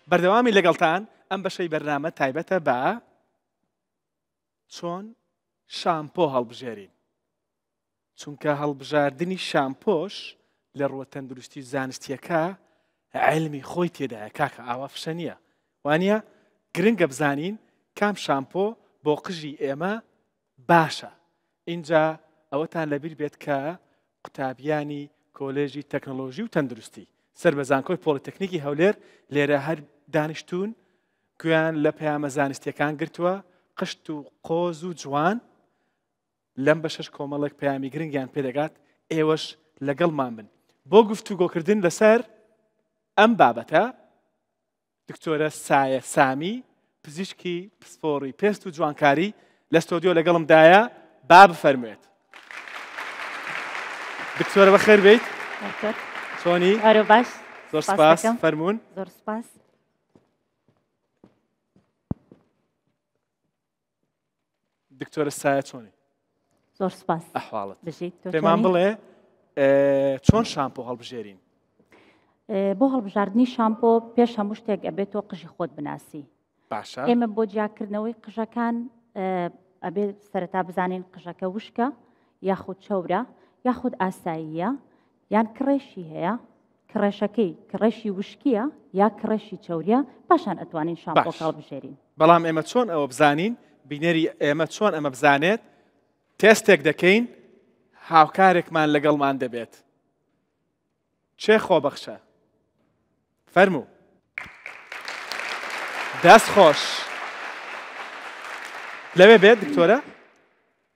بەردەوامی لەگەڵتان ئەم بەشەی بەرنامە تایبەتە بە چۆن شامپۆ هەڵبژێرین. چونکە هەڵبژاردننی شامپۆش لە ڕووە تەندروستی زانستیەکە علمی خۆی تێدایە کاکە ئاوا فشە نییە. وانە گرنگە بزانین کام شامپۆ بۆ قژی ئێمە باشە. اینجا ئەوەتان لەبیر بێت کە قوتابیانی کۆلێژی تەکنۆلۆژی و تەندروستی سەر بە زانکۆی پۆلیتەکنیکی هەولێر لێرە هەر دانیشتوون گویان لە پەیامە زانستیەکان گرتووە قشت و قۆز و جوان لەم بە 6 کۆمەڵێک پەیامی گرنگیان پێدەگات ئێوەش لەگەڵمان بن. بۆ گفتوگۆکردن لەسەر ئەم بابەتە دکتۆرە سایە سامی پزیشکی پسپۆڕی پێست و جوانکاری لە ستۆدیۆ لەگەڵمدایە با بفەرموێت. دکتۆرە بەخێر بیت. چۆنی؟ باش. زۆر سپاس. فەرموون. زۆر سپاس. دکتۆرە سایە چۆنی؟ زۆر سپاس. ئەحواڵت بژیت پێمان بڵێ چۆن شامپۆ هەڵبژێرین؟ بۆ هەڵبژاردننی شامپۆ پێش هەموو شتێک ئەبێت تۆ قژی خۆت بناسی. باشە. ئێمە بۆ جیاکردنەوەی قژەکان ئەبێت سەرەتا بزانین قژەکە وشکە یاخود چەورە یاخود ئاساییە یان کڕێشی هەیە کڕێشەکەی کڕێشی وشکیە یا کڕێشی چەوریە پاشان ئەتوانین شامپۆ هەڵبژێرین. بەڵام ئێمە چۆن ئەوە بزانین بینەری ئێمە چۆن ئەمە بزانێت تێستێک دەکەین هاوکارێکمان لەگەڵمان دەبێت. چێ خۆبەخشە؟ فەرموو. دەست خۆش. لەوێ بێت دکتۆرە؟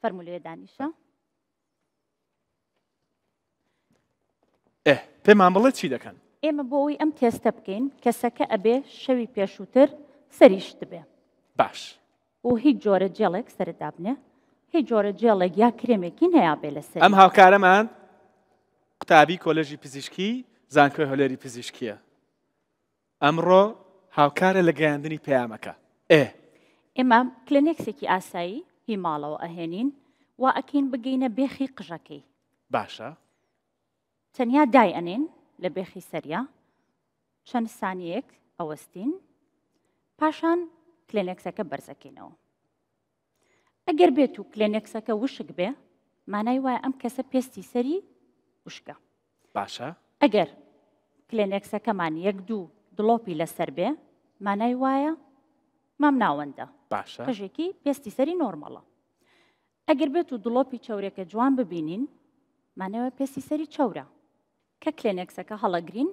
فەرموو لێ دانیشە. پێمان بڵێت چی دەکەن؟ ئێمە بۆ ئەوی ئەم تێستە بکەین کەسەکە ئەبێ شەوی پێشووتر سەریشت بێ. باش. و هیچ جۆرە جێڵێک سەردا بنێ هیچ جۆرە جێڵێک یا کرێمێکی نەیا بێ لەسەر. ئەم هاوکارەمان قوتابی کۆلێژی پزیشکی زانکۆی هەولێری پزیشکیە. ئەمڕۆ هاوکارە لە گەیاندنی پەیامەکە. ئێمە کلێنێکسێکی ئاسایی هی ماڵەوە ئەهێنین و ئەکەین بگەینە بێخی قژەکەی. باشە. تەنیا دای ئەنێن لە بێخی سەریا چەند سانیەک ئەوەستین پاشان کلێنێکسەکە بەرزەکەینەوە. ئەگەر بێت و کلێنێکسەکە وشک بێ مانای وایە ئەم کەسە پێستی سەری وشکە. باشە. ئەگەر کلێنێکسەکەمان یەک دوو دڵۆپی لەسەر بێ مانای وایە مام ناوەندە. باشە. قژێکی پێستی سەری نۆرمەڵە. ئەگەر بێت و دڵۆپی چەورێکە جوان ببینین مانەوە پێستی سەری چەورە کە کلێنێکسەکە هەڵەگرین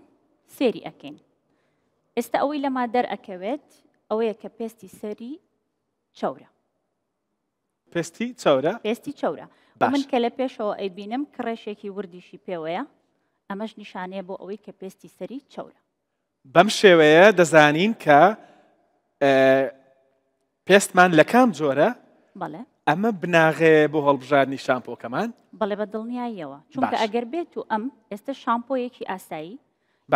سێری ئەکەین. ئێستا ئەوەی لەما دەرئەکەوێت ئەوەیە کە پێستی سەری چەورە. پێستی چەورە؟ پێستی چەورە. من کە لە پێشەوە ئەیبینم کڕێشێکی وردیشی پێوەیە ئەمەش نیشانەیە بۆ ئەوەی کە پێستی سەری چەورە. بەم شێوەیە دەزانین کە پێستمان لە کام جۆرە؟ بەڵێ. ئەمە بناغێ بۆ هەڵبژاردننی شامپۆکەمان؟ بەڵێ بە دڵنیاییەوە. چونکە ئەگەر بێت و ئەم ئێستا شامپۆیەکی ئاسایی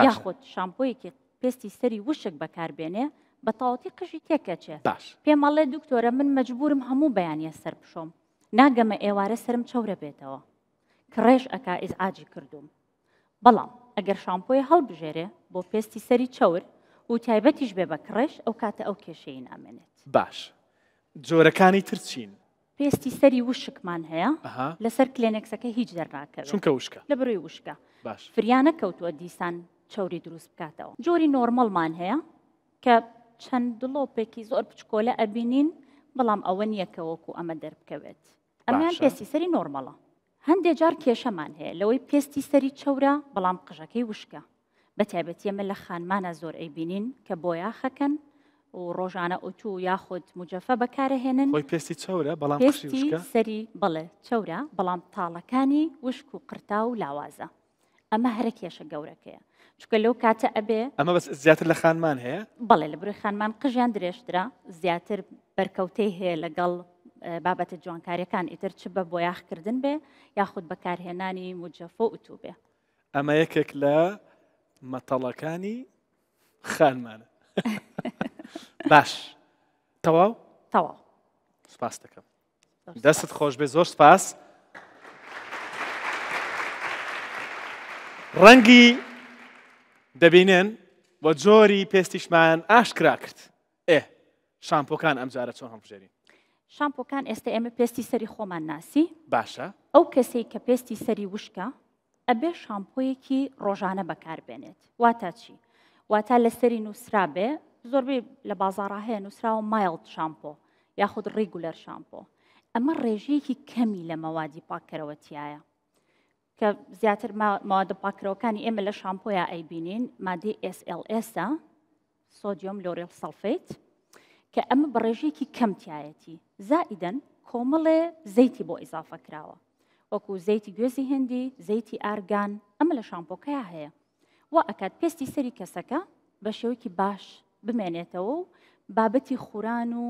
یاخود شامپۆیەکی پێستی سەری وشک بەکاربێنێ بە تەواوەتی قژی تێکەچێت. پێمەڵێ دکتۆرە من مەجبورم هەموو بەیانیە سەر بشۆم. ناگەمە ئێوارە سرم چەورە بێتەوە. کڕێژ ئەکا ئیزعاجی کردوم. بەڵام ئەگەر شامپۆی هەڵبژێرێ بۆ پێستی سەری چەور و تایبەتیش بێ بە کڕێژ ئەو کاتە ئەو کێشەی نامێنێت. باش. جۆرەکانی تر چین؟ پێستی سەری وشکمان هەیە لەسەر کلێنێکسەکە هیچ دەرناکەوێت. چونکە وشکە. لە بڕووی وشکە. باش. فریانە کەوتووە دیسان چەوری دروست بکاتەوە. جۆری نۆرمەڵمان هەیە کە چەند دڵۆپێکی زۆر بچکۆلە ئەبینین بەڵام ئەوە نییە کە وەکو ئەمە دەربکەوێت. ئەمیان پێستی سەری نۆرمەڵە. هەندێک جار کێشەمان هەیە لەوەی پێستی سەری چەورە بەڵام قژەکەی وشکە. بەتایبەتی ئێمە لە خانمانە زۆر ئەیبینین کە بۆیاخەکەن و ڕۆژانە ئۆتو یاخود مجەفە بەکارەهێنن. خۆی پێستی چەورە بەڵام پێستی سەری بڵێ چەورە بەڵام تاڵەکانی وشک و قرتا و لاوازە. ئەمە هەرە کێشە گەورەکەیە. چونکە لەو کاتە ئەبێ ئەمە بەس زیاتر لە خانمان هەیە؟ بەڵێ لە بڕووی خانمان قژیان درێژترا زیاتر بەرکەوتەی هەیە لەگەڵ بابەتە جوانکاریەکان ئیتر چ بە بۆیاخکردن بێ یاخود بەکارهێنانی مجەفە و ئوتو بێ. ئەمە یەکێک لە مەتەڵەکانی خانمانە. باش. تەواو؟ تەواو. سپاس دەکەم. دەستت خۆش بێ. زۆر سپاس. ڕەنگی دەبینن بۆ جۆری پێستیشمان ئاشکرا کرد شامپۆکان ئەمجارە چۆن هەڵبژێرین؟ شامپۆکان ئێستا ئێمە پێستی سەری خۆمان ناسی باشە ئەو کەسێک کە پێستی سەری وشکە ئەبێ شامپۆیەکی ڕۆژانە بەکاربێنێت واتە چی؟ واتە لە سەری نووسرا بێ زۆربەی لە بازاڕا هەیە نووسراوە مایلد شامپۆ یاخود ڕیگولەر شامپۆ ئەمە ڕێژەیەکی کەمی لە مەوادی پاکەرەوەتیایە کە زیاتر مەوادە پاکەرەوەکانی ئێمە لە شامپۆیە ئەیبینین مادەی SLS-ە سۆدیۆم لۆریل سەڵفێت کە ئەمە بە ڕێژەیەکی کەمتیایەتی زائیدەن کۆمەڵێ زەیتی بۆ ئیزافە کراوە وەکو زەیتی گوێزی هێندی زەیتی ئارگان ئەمە لە شامپۆکەیە هەیە وا ئەکات پێستی سەری کەسەکە بە شێوەیەکی باش بمێنێتەوە و بابەتی خووران و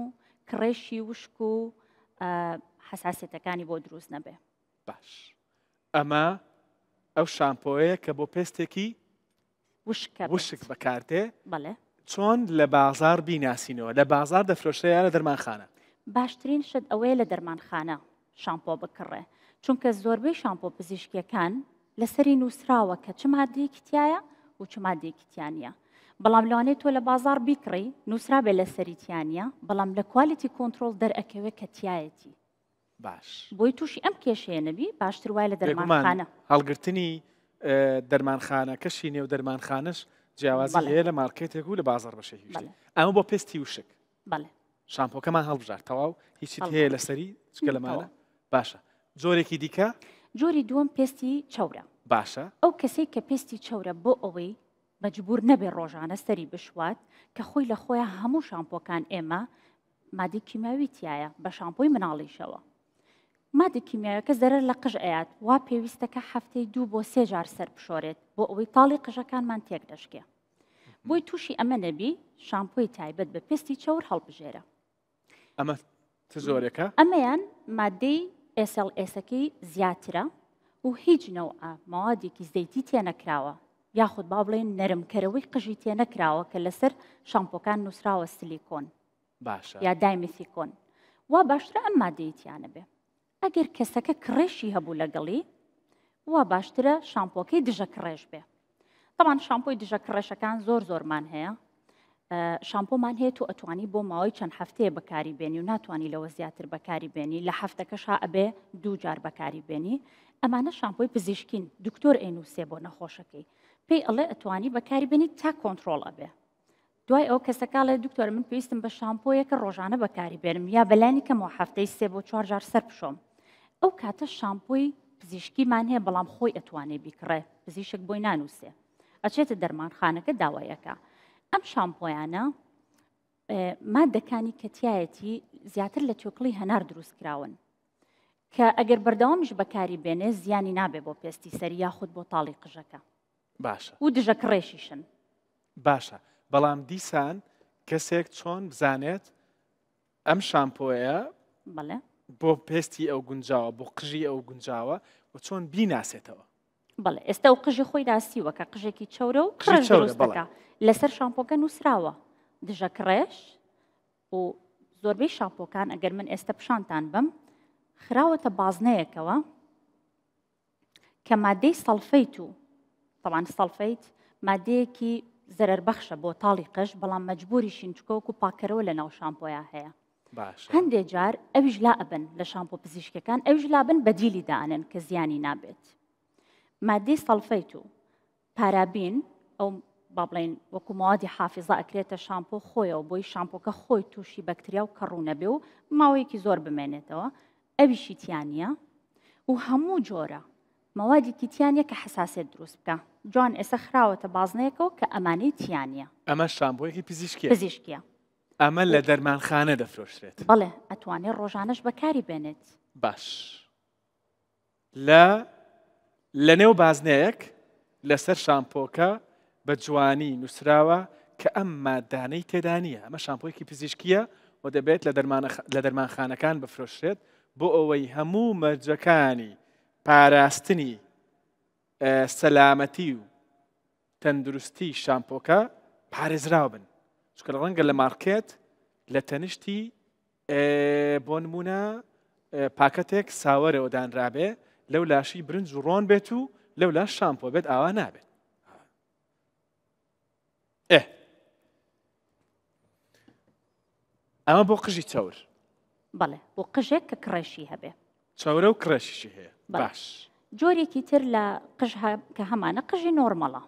کڕێشی وشک و حساسیەتەکانی بۆ دروست نەبێ باش ئەمە ئەو شامپۆیە کە بۆ پێستێکی وشک بەکارتێ بەڵێ چۆن لە بازار بیناسینەوە لە بازار دەفرۆشەیە لە دەرمانخانە باشترین شت ئەوەیە لە دەرمانخانە شامپۆ بکڕێ چونکە زۆربەی شامپۆ پزیشکیەکان لەسەری نووسراوە کە چ مادەیەکی تایە و چ مادەیەکی تیانە بەڵام لەوانەیە تۆ لە بازار بیکڕی نووسرا بێ لە سەریتیانە بەڵام لە کوالیتی کۆنتترۆل دەرئەکەوێت کە تایەتی باش بۆی تووشی ئەم کێشەیە نەبی باشتر وایە لە دەرمانخانە هەڵگرتنی دەرمانخانە کەشی نێو دەرمانخانەش جیاوازی هەیە لە مارکێتێک و لە بازار بەشێ ئەمە بۆ پێستی وشک شامپۆکەمان هەڵبژار تەواو هیچیت هەیە لەسەری چکە لەمانە باشە جۆرێکی دیکە جۆری دووەم پێستی چەورە باشە ئەو کەسێک کە پێستی چەورە بۆ ئەوەی مەجبور نەبێ ڕۆژانە سەری بشوات کە خۆی لە خۆیان هەموو شامپۆکان ئێمە مادی کیمیاوی تایە بە شامپۆی مناڵیشەوە مادە کیمیاویەکە زەرەر لە قژ ئەیات وا پێویستەکە هەفتەی 2 بۆ 3 جار سەر بشۆرێت بۆ ئەوەی تاڵی قژەکانمان تێک دەشکێ بۆی تووشی ئەمە نەبی شامپۆی تایبەت بە پێستی چەور هەڵبژێرە ئەمە زۆرەکە ئەمەیان مادەی SLS-ەکەی زیاترە و هیچ نەوە ماوادێکی زەیتی تێنەکراوە یاخود با بڵێن نەرمکەرەوەی قژی تێنەکراوە کە لەسەر شامپۆکان نووسراوە سیلیکۆن باشە یا دایمەسیکۆن وا باشترە ئەم مادەیەتیانە بێ ئەگەر کەسەکە کڕێشی هەبوو لەگەڵی وا باشترە شامپۆکەی دژە کڕێش بێ طبعاً شامپۆی دژە کڕێشەکان زۆرمان هەیە شامپۆمان هەیە تو ئەتوانی بۆ ماوەی چەند هەفتەیە بەکاری بێنی و ناتوانانی لەوە زیاتر بەکاری بێنی لە هەفتەکەشا ئەبێ 2 جار بەکاری بێنی ئەمانە شامپۆی پزیشکین دکتۆر ئەینووسێ بۆ نەخۆشەکەی پێی ئەڵێ ئەتوانی بەکاری بێنی تا کۆنتترۆل ئەبێ دوای ئەو کەسەکە لە دکتۆر من پێویستم بە شامپۆیەکە ڕۆژانە بەکاری بێنم یا بەلانی کەمەوە هەفتەی 3 بۆ 4 جار سەر بشۆم ئەو کاتە شامپۆی پزیشکیمان هەیە بەڵام خۆی ئەتوانێ بیکڕێ پزیشک بۆی نانووسێ ئەچێتە دەرمانخانەکە داوایەکە ئەم شامپۆیانە مادەکانی کەتیایەتی زیاتر لە تۆکڵی هەنار دروست کراون کە ئەگەر بەردەوامیش بەکاری بێنێ زیانی نابێ بۆ پێستی سەری یاخود بۆ تاڵی قژەکە باشە و دژە کڕێشیشن باشە بەڵام دیسان کەسێک چۆن بزانێت ئەم شامپۆیە بەڵێ بۆ پێستی ئەو گونجاوە بۆ قژی ئەو گونجاوە و چۆن بیناسێتەوە بەڵێ ئێستا و قژی خۆی داسیوە کە قژێکی چەورە و قژەکە لەسەر شامپۆکە نووسراوە دژە کڕێش و زۆربەی شامپۆکان ئەگەر من ئێستا پیشانتان بم خراوەتە بازنەیەکەوە کە مادەی سەڵفەیت و طبعاً سەڵفەیت مادەیەکی زەرەربەخشە بۆ تاڵی قژ بەڵام مەجبوری شینچکۆک و پاکەرەوە لە ناو شامپۆیە هەیە هەندێک جار ئەویش لا ئەبن لە شامپۆ پزیشکەکان ئەویش لا بن بەدیلی دانن کە زیانی نابێت مادەی سەڵفەیت و پارابین ئەو با بڵێن وەکو موادی حافظە ئەکرێتە شامپۆ خۆیەوە بۆی شامپۆکە خۆی تووشی بەکتریا و کەڕوو نەبێ و ماوەیەکی زۆر بمێنێتەوە ئەویشی تیانە و هەموو جۆرە مەوادێکی تیانە کە حساسێت دروست بکە جوان ئێستا خراوەتە بازنەیەکەوە کە ئەمانەی تیانە ئەمە شامپۆیەکی پزیشکیە ئەمە لە دەرمانخانە دەفرۆشرێت بەڵێ ئەتوانێت ڕۆژانەش بەکاری بێنێت باش لە نێو بازنەیەک لەسەر شامپۆکە بە جوانی نووسراوە کە ئەم مادانەی تێدا نیە ئەمە شامپۆیەکی پزیشکیە و دەبێت لە دەرمانخانەکان بفرۆشرێت بۆ ئەوەی هەموو مەرجەکانی پاراستنی سەلامەتی و تەندروستی شامپۆکە پارێزراو بن چکە ڕەنگە لە مارکێت لە تەنیشتی بۆ نمونە پاکەتێک ساوەرەوە دانرابێ لەو لاشی برنج و ڕۆن بێت و لەو لاش شامپۆ بێت ئاوا نابێت ئەمە بۆ قژی چاور بەڵێ بۆ قژێک کە کڕێشی هەبێ چاورە و کڕێشیشی هەیە باش جۆرێکی تر لە قژ کە هەمانە قژی نۆرمەڵە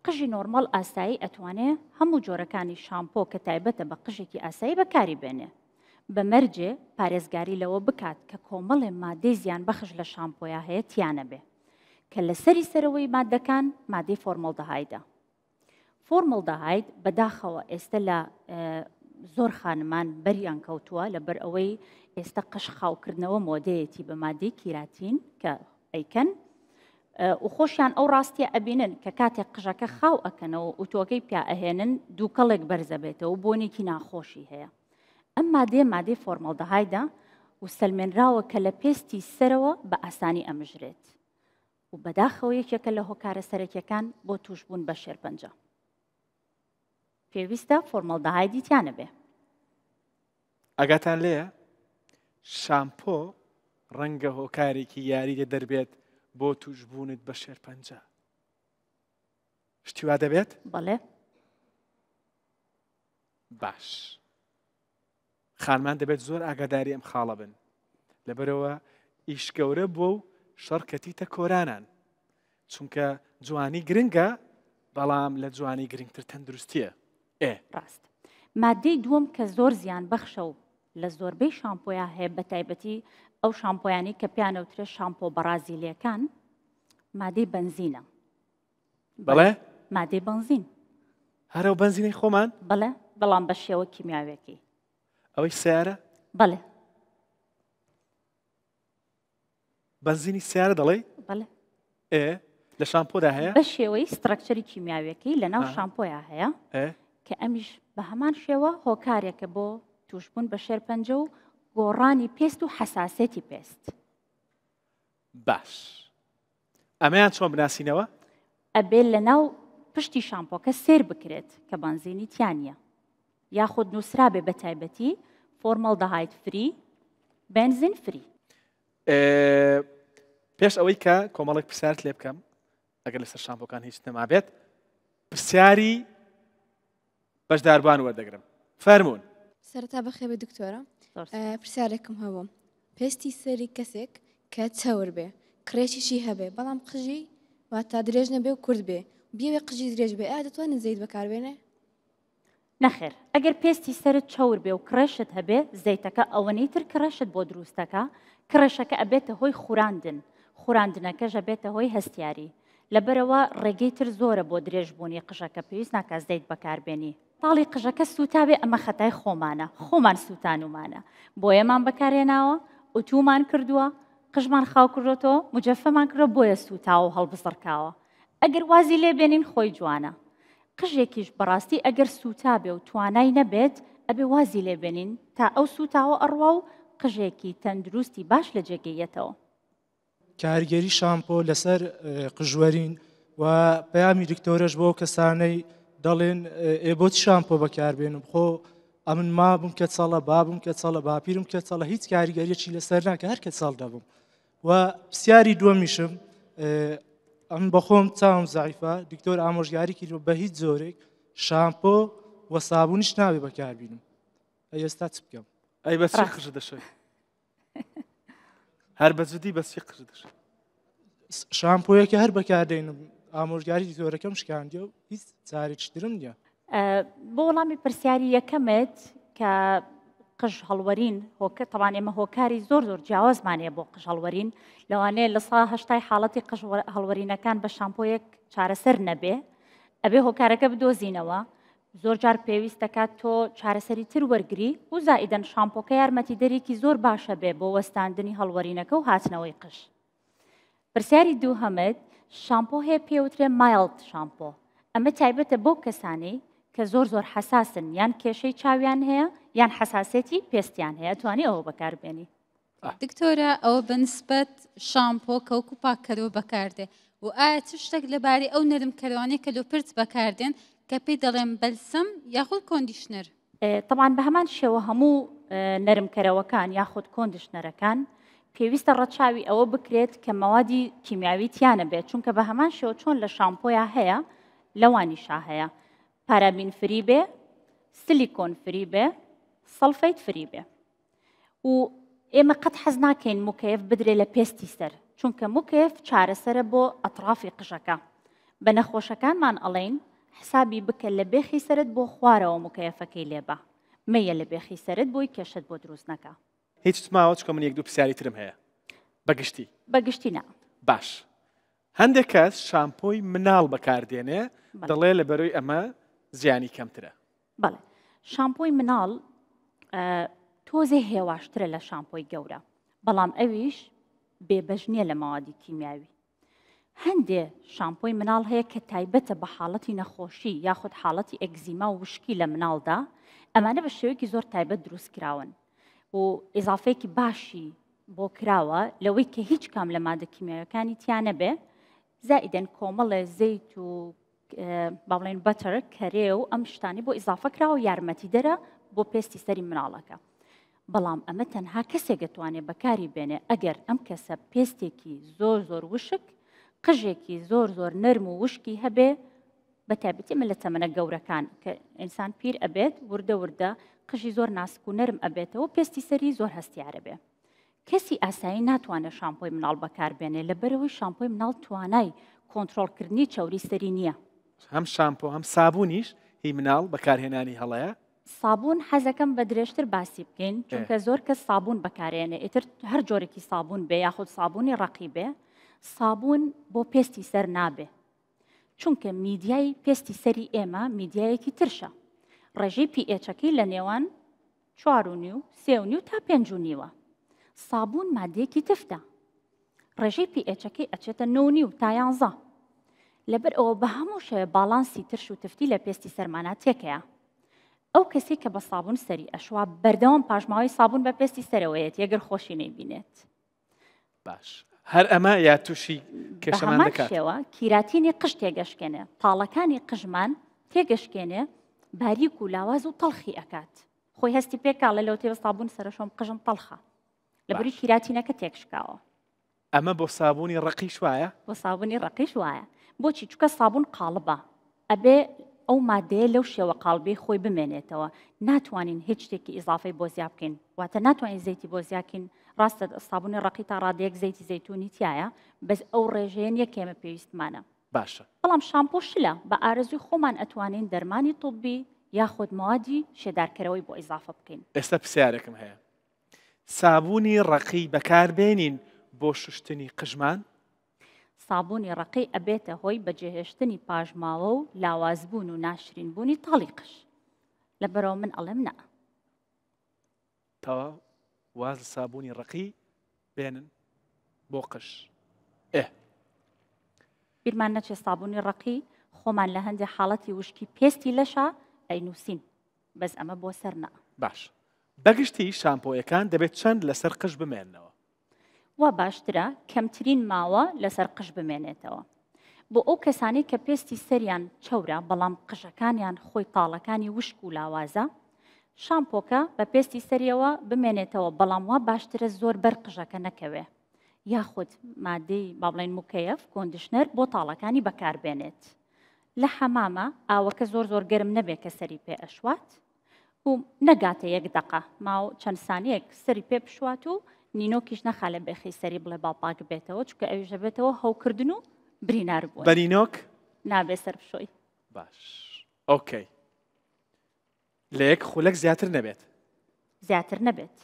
قژی نۆرمەڵ ئاسایی ئەتوانێ هەموو جۆرەکانی شامپۆ کە تایبەتە بە قژێکی ئاسایی بەکاری بێنێ بە مەرجێ پارێزگاری لەوە بکات کە کۆمەڵێ مادەی زیان بەخش لە شامپۆیا هەیە تیانە بێ کە لە سەری سەرەوەی مادەکان مادەی فۆرمەڵدەهایدە فۆرمەڵدەهاید بەداخەوە ئێستا لە زۆر خانمان بەریان کەوتووە لەبەر ئەوەی ئێستا قش خاوکردنەوە مۆدەیەتی بە مادەی کیراتین کە ئەیکەن و خۆشیان ئەو ڕاستیە ئەبینن کە کاتێک قژەکە خاو ئەکەنەوە و تۆگەی پیا ئەهێنن دووکەڵێک بەرزە بێتەوە بۆنێکی ناخۆشی هەیە ئەم مادەی فۆرمەڵدەهایدا و سەلمێنراوە کە لە پێستی سەرەوە بە ئاسانی ئەمژرێت و بەداخەوە یەکێکە لە هۆکارە سەرەکیەکان بۆ توشبوون بە شێرپەنجە پێویستە فۆرمەڵدەهایدی تیانە بێ ئەگاتان لێیە شامپۆ ڕەنگە هۆکارێکی یاریدە دەربێت بۆ توشبوونت بە شێرپەنجە شتی وا دەبێت؟ بەڵێ باش خانمان دەبێت زۆر ئاگاداری ئەم خاڵە بن لەبەرەوە ئیش گەورە بۆ و شەڕکەتیتە کۆرانان چونکە جوانی گرنگە بەڵام لە جوانی گرنگتر تەندروستیە ڕاست مادەی دووەم کە زۆر زیان بەخشە و لە زۆربەی شامپۆیا هەیە بە تایبەتی ئەو شامپۆیانی کە پیانەوترێ شامپۆ بەرازیلیەکان مادەی بنزینە بەڵێ مادەی بنزین هەرە و بنزینەی خۆمان بەڵێ بەڵام بە شێوە کیمیاوێکی ئەوەی سیارە بەڵێ بنزینی سیارە دەڵێ بەڵێ لە شامپۆدا هەیە بە شێوەی سترەکچەری کیمیاوێکی لە ناو شامپۆیا هەیە کە ئەمیش بە هەمان شێوە هۆکارێکە بۆ توشبوون بە شێرپەنجە و گۆڕانی پێست و حەساسێتی پێست باش ئەمەیان چۆن بناسینەوە؟ ئەبێت لە ناو پشتی شامپۆکە سێر بکرێت کە بنزینی تیانە یاخود نووسرابێ بە تایبەتی فۆرمەڵدەهاید فری بنزین فری پێش ئەوەی کە کۆمەڵێک پرسیارت لێ بکەم ئەگەر لەسەر شامپۆکان هیچ نەمابێت پرسیاری بەشداربان وەردەگرم فەرموون سەرەتا بەخێبێ دکتۆرە پرسیارێکم هەبوو پێستی سەری کەسێک کە چاور بێ کرێشیشی هەبێ بەڵام قژی واتە درێژ نەبێ و کورد بێ بیاوێ قژی درێژ بێ ئایا دەتوانێت زەیت بەکاربێنێ؟ نەخێر ئەگەر پێستی سەرت چاور بێ و کرێشت هەبێ زەیتەکە ئەوەنەی تر کرێشت بۆ دروستەکە کرێشەکە ئەبێتە هۆی خوراندنەکەش ئەبێتە هۆی هەستیاری لەبەرەوە ڕێگەی تر زۆرە بۆ درێژبوونی قژەکە پێویست ناکات زەیت بەکاربێنی تاڵی قژەکە سوتاوێ ئەمە خەتای خۆمانە خۆمان سوتانومانە بۆ ئێمان بەکارێناوە ئوتومان کردووە قژمان خاو کردۆتەوە مجەفەمان کردۆ بۆیە سوتاوە و هەڵبزڕکاوە ئەگەر وازی لێ بێنین خۆی جوانە قژێکیش بەڕاستی ئەگەر سوتا بێ و توانای نەبێت ئەبێ وازی لێ بێنین تا ئەو سوتاوە ئەڕوا و قژێکی تەندروستی باش لە جێگەیەتەوە کارگەری شامپۆ لەسەر قژوەرین و پەیامی دکتۆرەش بۆ کەسانەی دەڵێن ئێبۆت شامپۆ بەکاربێنم خۆ ئەمن ما بم کە چەڵە بابم کە چەڵە باپیرم کە چەڵە هیچ کاریگەریەکی لەسەر ناکە هەر کە چاڵ دەبم و پرسیاری دووەمیشم ئەم بەخۆم چاوم زعیفە دکتۆر ئامۆژگاری کردوە بە هیچ زۆرێک شامپۆ و سابوونیش ناوێ بەکاربینم ئێستا چ بکەم؟ ئەی بەچی قژ دەشێت هەر بەجددی بەچی قژ دەشێت شامپۆیەکە هەر بەکاردێنم ئامۆژگاری دکتۆرەکەم شکاندیە و هیچ چارێکترم نییە بۆ وەڵامی پرسیاری یەکەمت کە قژ هەڵوەرین هۆکە تەوان ئێمە هۆکاری زۆر جیاوازمانەیە بۆ قژ هەڵوەرین لەوانەیە لە سا هەشتای حاڵەتی قژ هەڵوەرینەکان بە شامپۆیەک چارەسەر نەبێ ئەبێ هۆکارەکە بدۆزینەوە زۆر جار پێویست دەکات تۆ چارەسەری تر وەرگری و زائیدەن شامپۆکە یارمەتیدەرێکی زۆر باشە بێ بۆ وەستاندنی هەڵوەرینەکە و هاتنەوەی قژ پرسیاری دووهەمت شامپۆ هەیە پێوترێ مایڵد شامپۆ ئەمە تایبەتە بۆ کەسانی کە زۆر حساسن یان کێشەی چاویان هەیە یان حساسێتی پێستیان هەیە توانی ئەوە بەکاربێنی دکتۆرە ئەوە بەنسبەت شامپۆ کەوکو پاکەرەوە بەکاردێ و ئایا چ شتێک لەبارەی ئەو نەرمکەرەوانەی کە لۆپرت بەکاردێن کە پێی دەڵێن بەلسم یاخود کۆندیشنەر طبعاً بە هەمان شێوە هەموو نەرمکەرەوەکان یاخود کۆندیشنەرەکان پێویستە ڕەچاوی ئەوە بکرێت کە مەوادی کیمیاوی تیانە بێت چونکە بە هەمان شێوە چۆن لە شامپۆیا هەیە لەوانیشا هەیە پارابین فری بێ، سیلیکۆن فری بێ، سەڵفەیت فری بێ. و ئێمە قەت حەز ناکەین موکەیف بدرێ لە پێستی سەر، چونکە موکەیف چارەسەرە بۆ ئەطرافی قژەکە. بە نەخۆشەکانمان ئەڵێن حسابی بکە لە بێخی سەرت بۆ خوارەوە موکەیفەکەی لێبە، مەیە لە بێخی سەرت بۆی کێشت بۆ دروست نەکە. هیچ ماوە چکە من یەک دوو پرسیاری ترم هەیە بەگشتی. بەگشتی نا. باش. هەندێک کەس شامپۆی مناڵ بەکاردێنێ دەڵێ لە بەرەوەی ئەمە زیانی کەمترە. بەڵێ. شامپۆی مناڵ تۆزێ هێواشترە لە شامپۆی گەورە، بەڵام ئەویش بێبەش نییە لە ماوادی کیمیاوی. هەندێ شامپۆی مناڵ هەیە کە تایبەتە بە حاڵەتی نەخۆشی یاخود حاڵەتی ئەگزیما و وشکی لە مناڵدا، ئەمانە بە شێوەیەکی زۆر تایبەت دروست کراون و ئیزافەیەکی باشی بۆ کراوە لەوەی کە هیچ کام لە مادە کیمیاویەکانی تیانە بێ، زائیدەن کۆمەڵە زەیت و باڵێن بەتەر کەرێ و ئەم شتانی بۆ ئیزافە کراوە یارمەتی دەرە بۆ پێستی سەری مناڵەکە. بەڵام ئەمە تەنها کەسێک دەتوانێت بەکاری بێنێ ئەگەر ئەم کەسە پێستێکی زۆر زۆر وشک، قژێکی زۆر زۆر نەرم و وشکی هەبێ، بە تایبەتی من لە تەمەنە گەورەکان کە ئینسان پیر ئەبێت وردە وردە قژی زۆر ناسک و نەرم ئەبێتەوە پێستی سەری زۆر هەستیارە بێ. کەسی ئاسایی ناتوانێت شامپۆی مناڵ بەکاربێنێ لەبەرەوەی شامپۆی مناڵ توانای کۆنتڕۆڵکردنی چاوری سەری نییە. هەم شامپۆ هەم سابوونیش هی مناڵ بەکارهێنانی هەڵەیە؟ سابوون حەزەکەم بە درێژتر باسی بکەین، چونکە زۆر کەس سابوون بەکارێنێ، ئیتر هەر جۆرێکی سابوون بێ یاخود سابوونی ڕقی بێ، سابوون بۆ پێستی سەر نابێ. چونکە میدیای پێستی سەری ئێمە میدیایەکی ترشە. ڕێژەی پێچەکەی لە نێوان 4.5 3.5 تا 5.5. سابوون مادەیەکی تفتە. ڕێژەی پێچەکەی ئەچێتە 9.5 تا 11. لەبەر ئەوە بە هەموو شێوە باڵانسی ترش و تفتی لە پێستی سەرمانە تێکەیە. ئەو کەسی کە بە سابوون سەری ئەشوا بەردەوام پاژماوەی سابوون بە پێستی سەرەوەیەت یەگەر خۆشی نەیبینێت. باش. هەر ئەمە یا تووشی کێشەمان دەکات. شێوە کیراتینی قژ تێگەشکێنێ، تاڵەکانی قژمان تێگەشکێنێ، باریک و لاواز و تەڵخی ئەکات. خۆی هەستی پێکاڵە لەو تێوە سابوون سەرشۆم قژم تەڵخە لەبەری کیراتینەکە تێکشکاوە. ئەمە بۆ سابوونی ڕقیش وایە؟ بۆ سابوونی ڕقیش وایە. بۆچی؟ چونکە سابوون قاڵبە، ئەبێ ئەو مادەیە لەو شێوە قاڵبەی خۆی بمێنێتەوە. ناتوانین هیچ شتێکی ئیزافەی بۆ زیاد بکەین، واتە ناتوانین زەیتی بۆ زیادکەین. ڕاستە سابوونی ڕقی تا ڕادەیەک زەیتی زەیتونی تایە، بەس ئەو ڕێژەیە نیە کێمە پێویستمانە. باشە. بەڵام شامپۆ شلە بە ئارەزوی خۆمان ئەتوانین دەرمانی طبی یاخود موادی شێدارکەرەوەی بۆ ئیزافە بکەین. ئێستا پرسیارێکم هەیە. سابوونی ڕقی بەکاربێنین بۆ شوشتنی قژمان؟ سابوونی ڕقی ئەبێتە هۆی بەجێهێشتنی پاژماوە و لاوازبوون و ناشرینبوونی تاڵی قژ. لەبەرەوە من ئەڵێم نە. تەواو واز سابوونی ڕقی بێنن بۆ قژ. بیرمان نەچێ سابوونی ڕقی خۆمان لە هەندێک حاڵەتی وشکی پێستی لەشە ئەینووسین، بەس ئەمە بۆ سەر نە. باش. بەگشتی شامپۆیەکان دەبێت چەند لەسەر قژ بمێننەوە؟ وا باشترە کەمترین ماوە لەسەر قژ بمێنێتەوە. بۆ ئەو کەسانی کە پێستی سەریان چەورە بەڵام قژەکانیان خۆی تاڵەکانی وشک و لاوازە، شامپۆکە بە پێستی سەریەوە بمێنێتەوە، بەڵام وا باشترە زۆر بەر قژەکە نەکەوێ، یاخود مادەی باڵێن موکەیف کۆندیشنەر بۆ تاڵەکانی بەکاربێنێت. لە حەمامە ئاوەکە زۆر زۆر گەرم نەبێ کە سەری پێ ئەشوات و نەگاتە 1 دقە، ماو چەند سانیەک سەری پێ بشوات و نینۆکیش نەخا لە بێخی سەری بڵێ باپاک بێتەوە، چونکە ئەویژە بێتەوە هەوکردن و برینار بوون. بەرینۆک نابێ سەر بشۆی. باش. ئۆکەی. لە 1 خولەک زیاتر نەبێت. زیاتر نەبێت.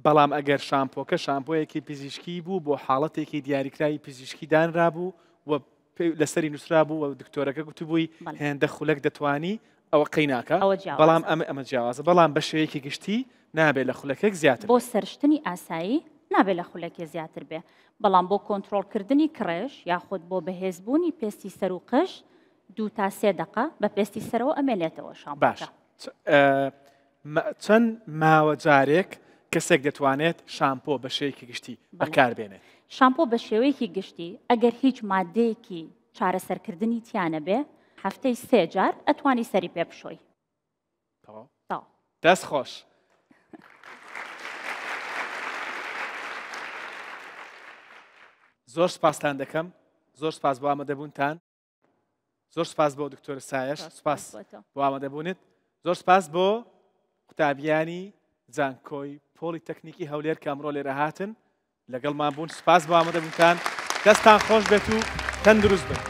بەڵام ئەگەر شامپۆکە شامپۆیەکی پزیشکی بوو بۆ حاڵەتێکی دیاریکراوی پزیشکی دانرابوو و لەسەری نووسرا بوو و دکتۆرەکە گوتبووی هێندە خولەک دەتوانی ئەوە قەی ناکە، بەڵام ئەمە جیاوازە، بەڵام بە شێوەیەکی گشتی نابێت لە خولەکێک زیاتر. بۆ سەرشتنی ئاسایی نابێت لە خولەکێ زیاتر بێ، بەڵام بۆ کۆنتڕۆڵکردنی کڕێژ یاخود بۆ بەهێزبوونی پێستی سەر و قژ 2 تا 3 دقە بە پێستی سەرەوە ئەمێنێتەوە شامپۆکە. باش. چەند ماوە جارێک کەسێک دەتوانێت شامپۆ بە شێوەیەکی گشتی بەکاربێنێت؟ شامپۆ بە شێوەیەکی گشتی ئەگەر هیچ مادەیەکی چارەسەرکردنی تیانە بێ، هەفتەی 3 جار ئەتوانی سەری پێ بشۆی. دەست خۆش. زۆر سپاستان دەکەم، زۆر سپاس بۆ ئامادەبوونتان. زۆر سپاس بۆ دکتۆر سایەش سپاس بۆ ئامادەبوونت زۆر سپاس بۆ قوتابیانی جانکۆی پۆلی تەکنیکی هەولێر کە ئەمڕۆ لێرە هاتن لەگەڵمان بوون سپاس بۆ ئامادەبوونتان دەستان خۆش بێت و تەندروست بن